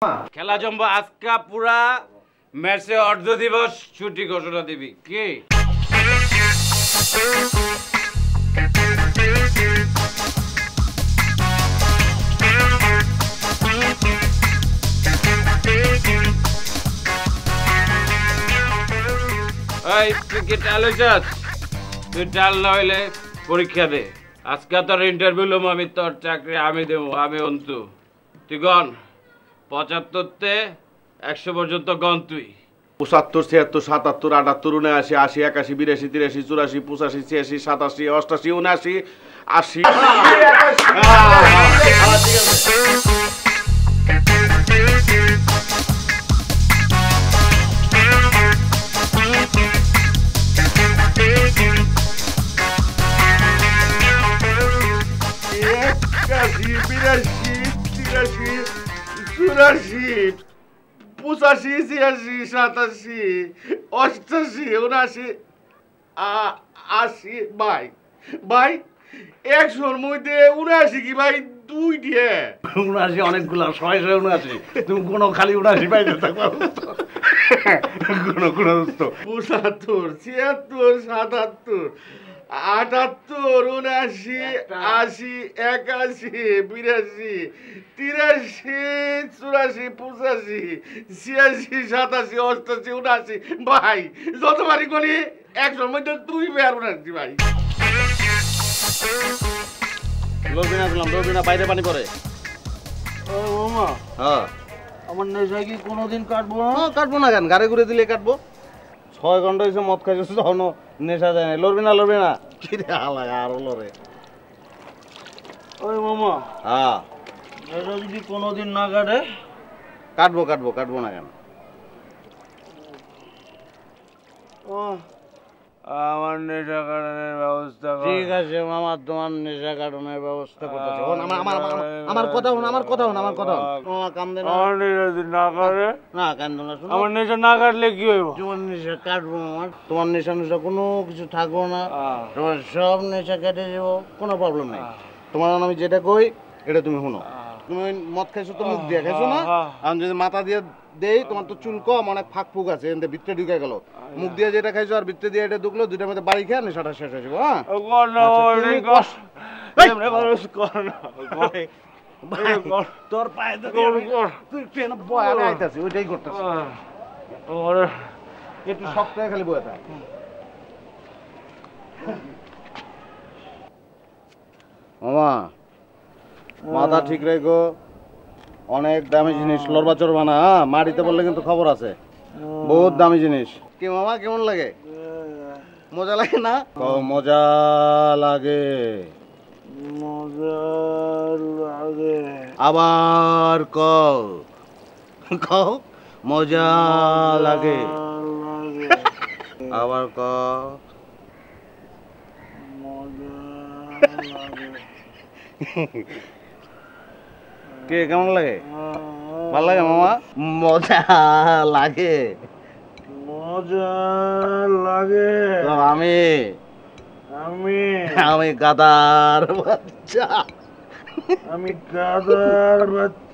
খেলা জমবো আজকা পুরা ম্যাচে অর্ধ দিবস ছুটি ঘোষণা দিবি কি এই তুই কি টাল হইছস তুই টাল না হইলে পরীক্ষা দে আজকে তোর ইন্টারভিউ লম আমি তোর চাকরি আমি দেবো আমি অন্তু তুই গন ৭৫তে ১০০ পর্যন্ত গন তুই ৭৫ ৭৬ ৭৭ ৭৮ ৭৯ ৮০ ৮১ ৮২ ৮৩ ৮৪ ৮৫ ৮৬ ৮৭ ৮৮ ৮৯ ৮০ ৮১ ৮২ ৮৩ ৮৪ ৮৫ ৮৬ ৮৭ ভাই ভাই ১০০-র মধ্যে ৭৯ কি ভাই ২ দিয়ে ৭৯ অনেকগুলো ৬৭ তুমি কোনো খালি ৭৯ পাইতে থাকো কোনো ৭৫ ৭৬ ৭৭ ৭৮ ৭৯ ৮০ ৮১ ৮২ ৮৩ ৮৪ ৮৫ ৮৬ ৮৭ ৮৯ ভাই যতবারই করি ১০০-র মধ্যে ২ পেয়ার ৭৯ ভাই লবিনা বাইরে পানি পড়ে ও মামা হ্যাঁ আমার নেশা কি কোনোদিন কাটবো না? কাটবো না কেন গাড়ি ঘুরে দিলে কাটবো ৬ ঘন্টা হয়েছে মদ খাইছো তখনও নেশা যায় না লড়বি না কি রে হালায় আর লড়ে ওই মামা হ্যাঁ নেশা যদি কোনোদিন না কাটে কাটবো না কেন আমার নেশা কাটানোর ব্যবস্থা কর। ঠিক আছে মামা তোমার নেশা কাটানোর ব্যবস্থা করতেছি আমার কথা হন আমার কথা হন কাম দেন আমার নেশা যদি না কাটে না কান্দো না শুনো আমার নেশা না কাটলে কি হইব? তোমার নেশা কাটবো তোমার নেশা কোনো কিছু থাকবো না তোমার সব নেশা কেটে যাবো কোনো প্রবলেম নাই তোমার আমি যেটা কই এটা তুমি শুনো তুমি মদ খাইছো তো মুখ দিয়ে খাইছো না আমি যদি মাথা দিয়ে দেই তোমার তো চুল কম অনেক ফাঁক ফুক আছে এতে ভিতরে ঢুকে গেল মুখ দিয়ে যেটা খাইছো আর ভিতরে দিয়ে এটা ঢুকলো দুইটার মধ্যে বাড়ি খেয়ে নেশাটা শেষ হয়ে যাবো হ্যাঁ তোর পায়ে তুই ট্রেন বয় আমি আইতাছি ওইটাই করতেছি একটু শক্ত হয়ে খালি বয়ে থাক মামা মাথা ঠিক রেখো অনেক দামি জিনিস লড়বা চড়বা না হ্যাঁ মাটিতে বললে কিন্তু খবর আছে বহুত দামি জিনিস কি মামা কেমন লাগে মজা লাগে না মজা লাগে আবার কও মজা লাগে আবার কে কেমন লাগে ভাল লাগে মামা মজা লাগে আমি গাদার বাচ্চা আমি গাদার বাচ্চা